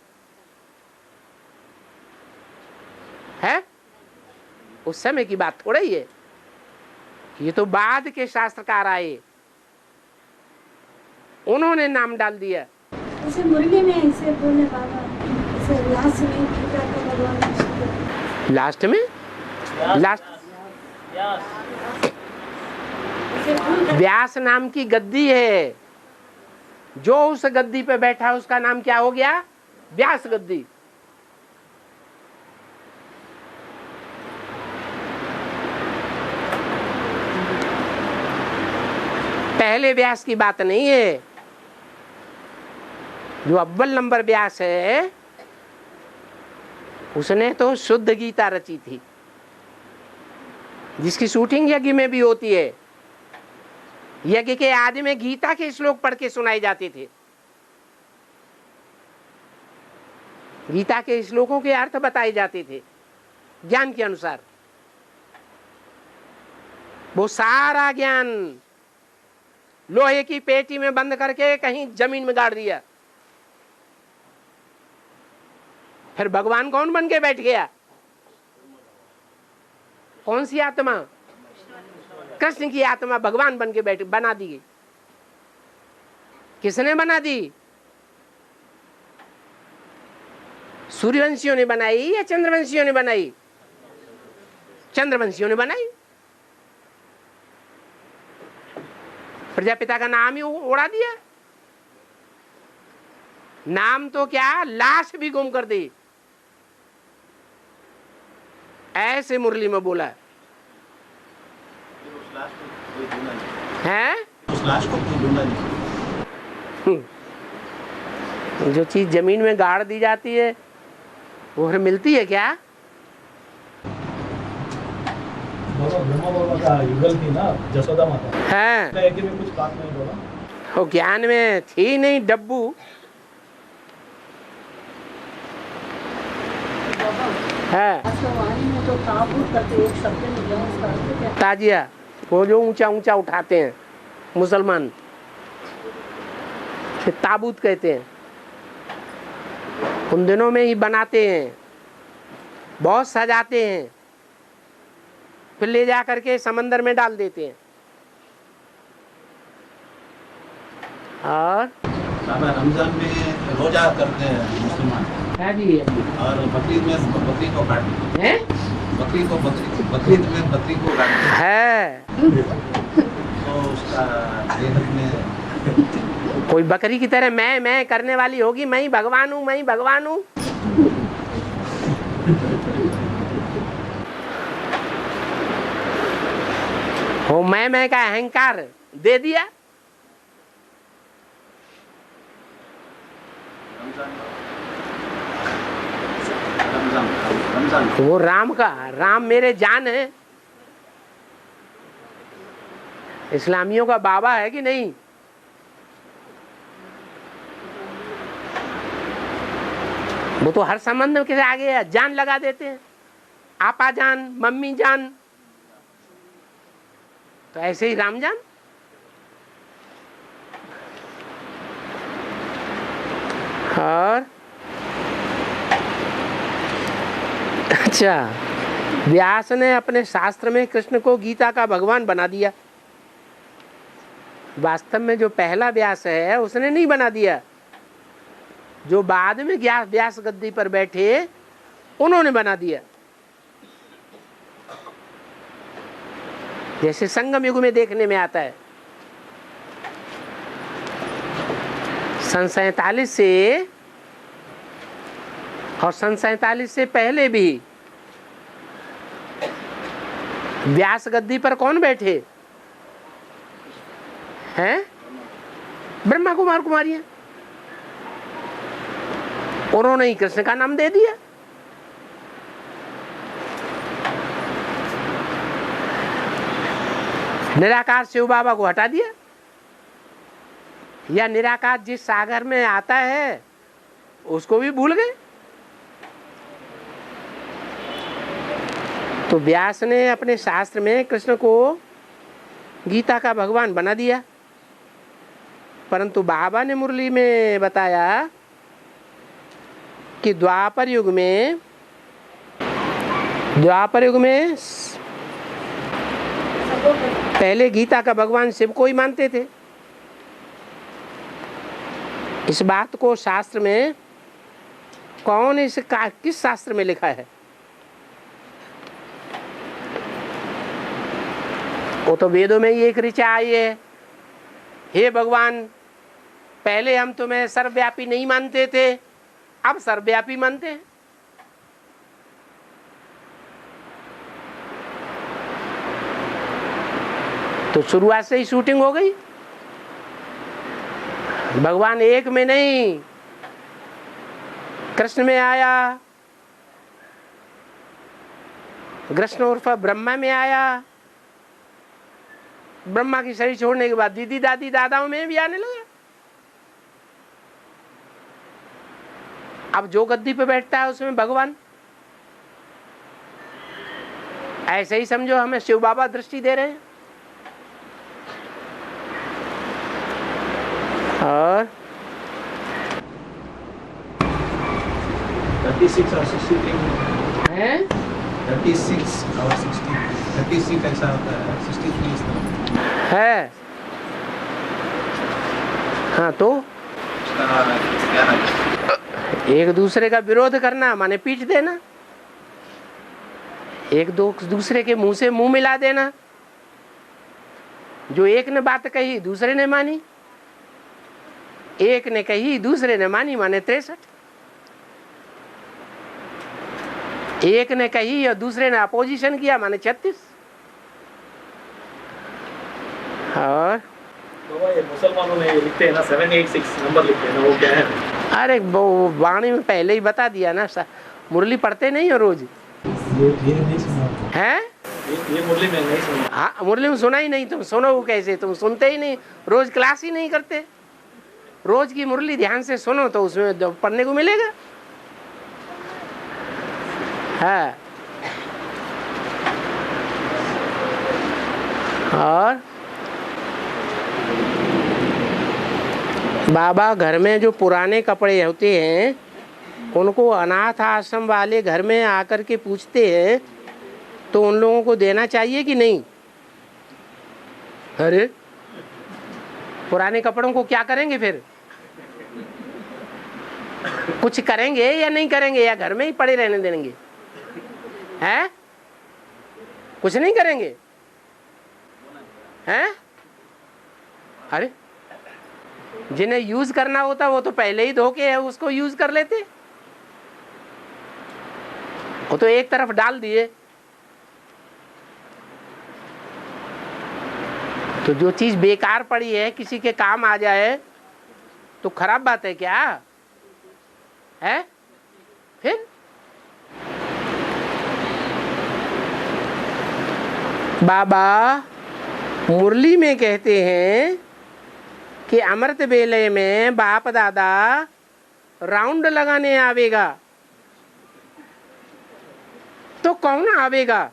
उस समय की बात थोड़ा ही है, ये तो बाद के शास्त्रकार आए, उन्होंने नाम डाल दिया। इसे मुरली में इसे बोलने वाला, इसे व्यास में गीता का भगवान लास्ट में लास्ट व्यास नाम की गद्दी है, जो उस गद्दी पे बैठा उसका नाम क्या हो गया? व्यास गद्दी। पहले व्यास की बात नहीं है, जो अव्वल नंबर व्यास है उसने तो शुद्ध गीता रची थी, जिसकी शूटिंग यज्ञ में भी होती है। यज्ञ के आदि में गीता के श्लोक पढ़ के सुनाए जाते थे, गीता के श्लोकों के अर्थ बताए जाते थे ज्ञान के अनुसार। वो सारा ज्ञान लोहे की पेटी में बंद करके कहीं जमीन में गाड़ दिया। फिर भगवान कौन बन के बैठ गया? कौन सी आत्मा? कृष्ण की आत्मा भगवान बन के बैठ बना दी। किसने बना दी? सूर्यवंशियों ने बनाई या चंद्रवंशियों ने बनाई? चंद्रवंशियों ने बनाई। प्रजापिता का नाम ही उड़ा दिया। नाम तो क्या, लाश भी गुम कर दी। ऐसे मुरली में बोला है। जो चीज जमीन में गाड़ दी जाती है वो फिर मिलती है क्या? ब्रह्मा बाबा का युगल थी ना जसोदा माता है। में कुछ बात नहीं बोला, वो ज्ञान में थी नहीं डब्बू। है में तो ताबूत करते एक शब्द में क्या उसका अर्थ क्या? ताजिया, वो जो ऊंचा ऊंचा उठाते हैं मुसलमान। फिर ताबूत कहते हैं, उन दिनों में ही बनाते हैं, बहुत सजाते हैं, फिर ले जा करके समंदर में डाल देते हैं। और रमजान में रोजा करते हैं मुसलमान। है जी, और बकरीद में बकरी को काटते हैं, बकरीद में बकरी को काटते है। तो उसका में कोई बकरी की तरह मैं करने वाली होगी, मैं ही भगवान हूँ, मैं ही भगवान हूँ। हो मैं का अहंकार दे दिया। वो राम मेरे जान है। इस्लामियों का बाबा है कि नहीं? वो तो हर संबंध के आगे जान लगा देते हैं, आपा जान, मम्मी जान। तो ऐसे ही राम जान। और अच्छा, व्यास ने अपने शास्त्र में कृष्ण को गीता का भगवान बना दिया। वास्तव में जो पहला व्यास है उसने नहीं बना दिया, जो बाद में व्यास गद्दी पर बैठे उन्होंने बना दिया। जैसे संगम युग में देखने में आता है, सन 47 से और सन 47 से पहले भी व्यास गद्दी पर कौन बैठे हैं? ब्रह्मा कुमार कुमारियां। उन्होंने ही कृष्ण का नाम दे दिया। निराकार शिव बाबा को हटा दिया, या निराकार जिस सागर में आता है उसको भी भूल गए। तो व्यास ने अपने शास्त्र में कृष्ण को गीता का भगवान बना दिया, परंतु बाबा ने मुरली में बताया कि द्वापर युग में पहले गीता का भगवान शिव को ही मानते थे। इस बात को शास्त्र में कौन किस शास्त्र में लिखा है? वो तो वेदों में ही एक ऋचा आई है, हे भगवान पहले हम तुम्हें सर्वव्यापी नहीं मानते थे, अब सर्वव्यापी मानते हैं। तो शुरुआत से ही शूटिंग हो गई। भगवान एक में नहीं, कृष्ण में आया, कृष्ण उर्फ ब्रह्मा में आया, ब्रह्मा की शरीर छोड़ने के बाद दीदी दादी दादाओं में भी आने लगा। अब जो गद्दी पे बैठता है उसमें भगवान। ऐसे ही समझो हमें शिव बाबा दृष्टि दे रहे हैं। और 36 और 63 हैं? 36 और 60, 36 ऐसा होता है, 63 इस तरह है। हाँ, तो एक दूसरे का विरोध करना माने पीट देना, एक दूसरे के मुंह से मुंह मिला देना। जो एक ने बात कही दूसरे ने मानी, एक ने कही दूसरे ने मानी, माने 63। एक ने कही और दूसरे ने अपोजिशन किया, माने 36। और बाबा ये मुसलमानों में लिखते हैं ना 786 नंबर लिखते हैं ना, वो क्या है? अरे वो वाणी में पहले ही बता दिया ना। मुरली पढ़ते नहीं हो रोज? ये नहीं सुना है? ये मुरली में नहीं सुना। हाँ, मुरली में सुना ही नहीं। तुम सुनो कैसे? तुम सुनते ही नहीं, रोज क्लास ही नहीं करते। रोज की मुरली ध्यान से सुनो तो उसमें पढ़ने को मिलेगा। है। और बाबा घर में जो पुराने कपड़े होते हैं उनको अनाथ आश्रम वाले घर में आकर के पूछते हैं तो उन लोगों को देना चाहिए कि नहीं? अरे पुराने कपड़ों को क्या करेंगे फिर? कुछ करेंगे या नहीं करेंगे, या घर में ही पड़े रहने देंगे? हैं? कुछ नहीं करेंगे हैं? अरे जिन्हें यूज करना होता वो तो पहले ही धोके है उसको यूज कर लेते, वो तो एक तरफ डाल दिए। तो जो चीज बेकार पड़ी है किसी के काम आ जाए तो खराब बात है क्या है? फिर बाबा मुरली में कहते हैं कि अमृत बेले में बाप दादा राउंड लगाने आवेगा, तो कौन आवेगा?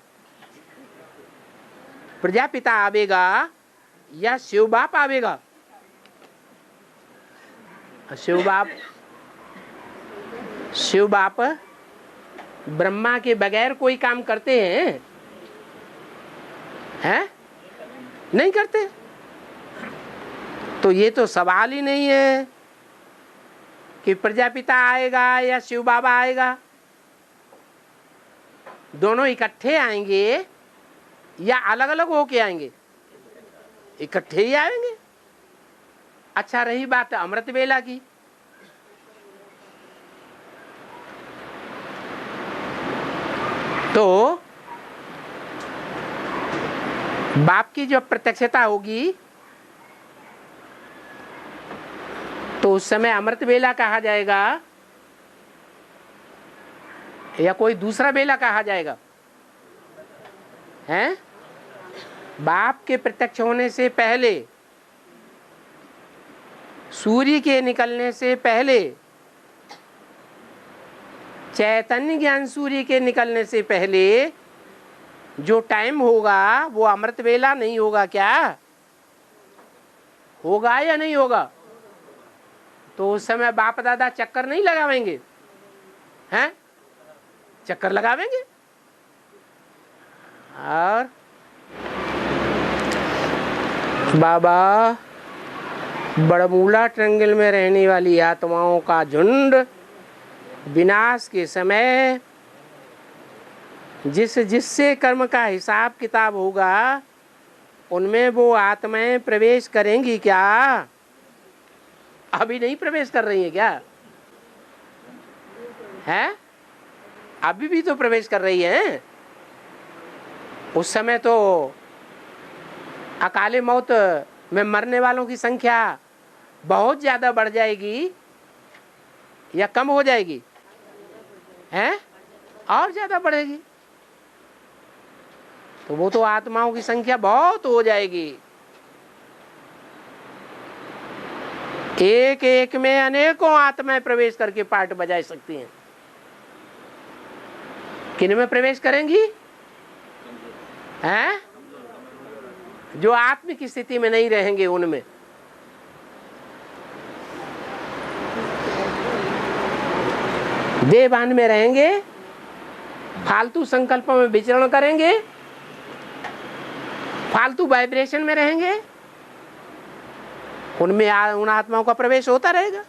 प्रजापिता आवेगा या शिव बाप आवेगा? शिव बाप ब्रह्मा के बगैर कोई काम करते हैं? हैं? नहीं करते। तो ये तो सवाल ही नहीं है कि प्रजापिता आएगा या शिव बाबा आएगा। दोनों इकट्ठे आएंगे या अलग अलग होके आएंगे? इकट्ठे ही आएंगे। अच्छा रही बात अमृत बेला की, तो बाप की जब प्रत्यक्षता होगी तो उस समय अमृत बेला कहा जाएगा या कोई दूसरा बेला कहा जाएगा? हैं? बाप के प्रत्यक्ष होने से पहले, सूर्य के निकलने से पहले, चैतन्य ज्ञान सूर्य के निकलने से पहले जो टाइम होगा वो अमृत बेला नहीं होगा क्या? होगा या नहीं होगा? तो उस समय बाप दादा चक्कर नहीं लगावेंगे? हैं? चक्कर लगावेंगे। और बाबा बड़मूला ट्रंगल में रहने वाली आत्माओं का झुंड विनाश के समय जिससे कर्म का हिसाब किताब होगा उनमें वो आत्माएं प्रवेश करेंगी क्या? अभी नहीं प्रवेश कर रही है क्या? है? अभी भी तो प्रवेश कर रही है। उस समय तो अकाले मौत में मरने वालों की संख्या बहुत ज्यादा बढ़ जाएगी या कम हो जाएगी? हैं? और ज्यादा बढ़ेगी। तो वो तो आत्माओं की संख्या बहुत हो जाएगी। एक एक में अनेकों आत्माएं प्रवेश करके पार्ट बजा सकती हैं। किन में प्रवेश करेंगी? हैं? जो आत्म की स्थिति में नहीं रहेंगे उनमें। देवान में रहेंगे, फालतू संकल्पों में विचरण करेंगे, फालतू वाइब्रेशन में रहेंगे, उनमें उन आत्माओं का प्रवेश होता रहेगा।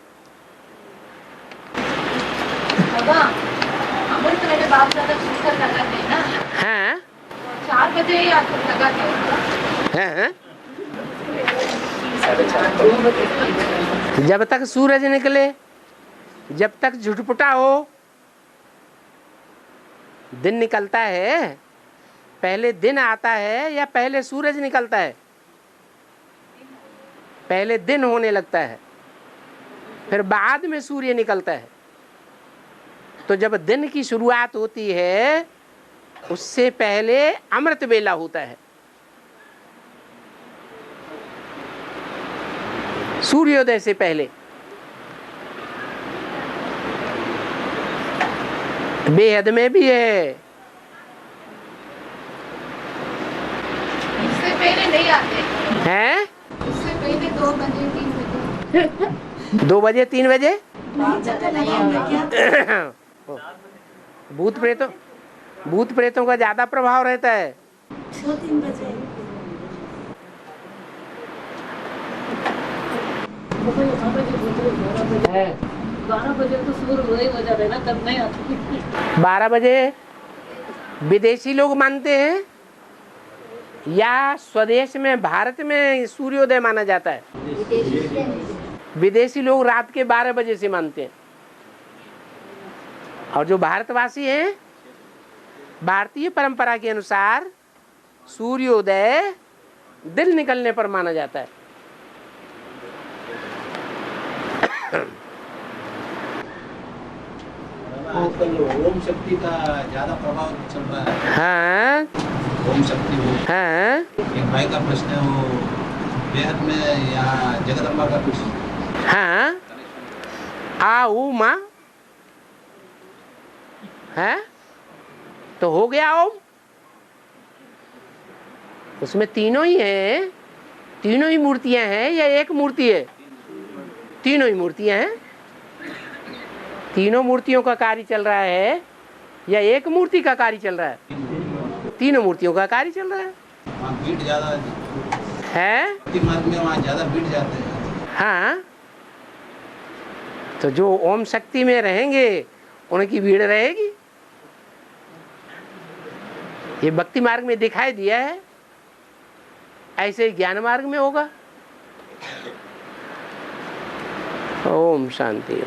अमृत मेरे बाप दादा सुनकर लगाते हैं ना। हैं? 4 बजे ही आकर लगाते हैं। जब तक सूरज निकले, जब तक झुटपुटा हो, दिन निकलता है, पहले दिन आता है या पहले सूरज निकलता है? पहले दिन होने लगता है, फिर बाद में सूर्य निकलता है। तो जब दिन की शुरुआत होती है उससे पहले अमृत बेला होता है। सूर्योदय से पहले बेहद में भी है। इससे पहले नहीं आते हैं? इससे पहले 2 बजे 3 बजे 2 बजे 3 बजे नहीं चक्कर लगाएंगे क्या? भूत प्रेतों का ज्यादा प्रभाव रहता है। 2-3 बजे वो कोई 12 बजे तो सूर्य उदय हो जाता है ना, तब नहीं आती। 12 बजे विदेशी लोग मानते हैं या स्वदेश में भारत में सूर्योदय माना जाता है? विदेशी लोग रात के 12 बजे से मानते हैं, और जो भारतवासी हैं भारतीय परंपरा के अनुसार सूर्योदय दिन निकलने पर माना जाता है। आजकल ओम शक्ति का ज्यादा प्रभाव चल रहा है। हाँ ओम शक्ति वो हाँ एक भाई का प्रश्न है, वो बेहद में या जगदम्बा का कुछ हाँ आओ माँ है तो हो गया ओम। उसमें तीनों ही हैं, तीनों ही मूर्तियां हैं या एक मूर्ति है? तीनों ही मूर्तियां हैं। तीनों मूर्तियों का कार्य चल रहा है या एक मूर्ति का कार्य चल रहा है? तीनों मूर्तियों का कार्य चल रहा है। वहाँ भीड़ ज्यादा है मार्ग में, वहाँ ज्यादा भीड़ जाते हैं। हाँ, तो जो ओम शक्ति में रहेंगे उनकी भीड़ रहेगी। ये भक्ति मार्ग में दिखाई दिया है, ऐसे ही ज्ञान मार्ग में होगा। ओम शांति।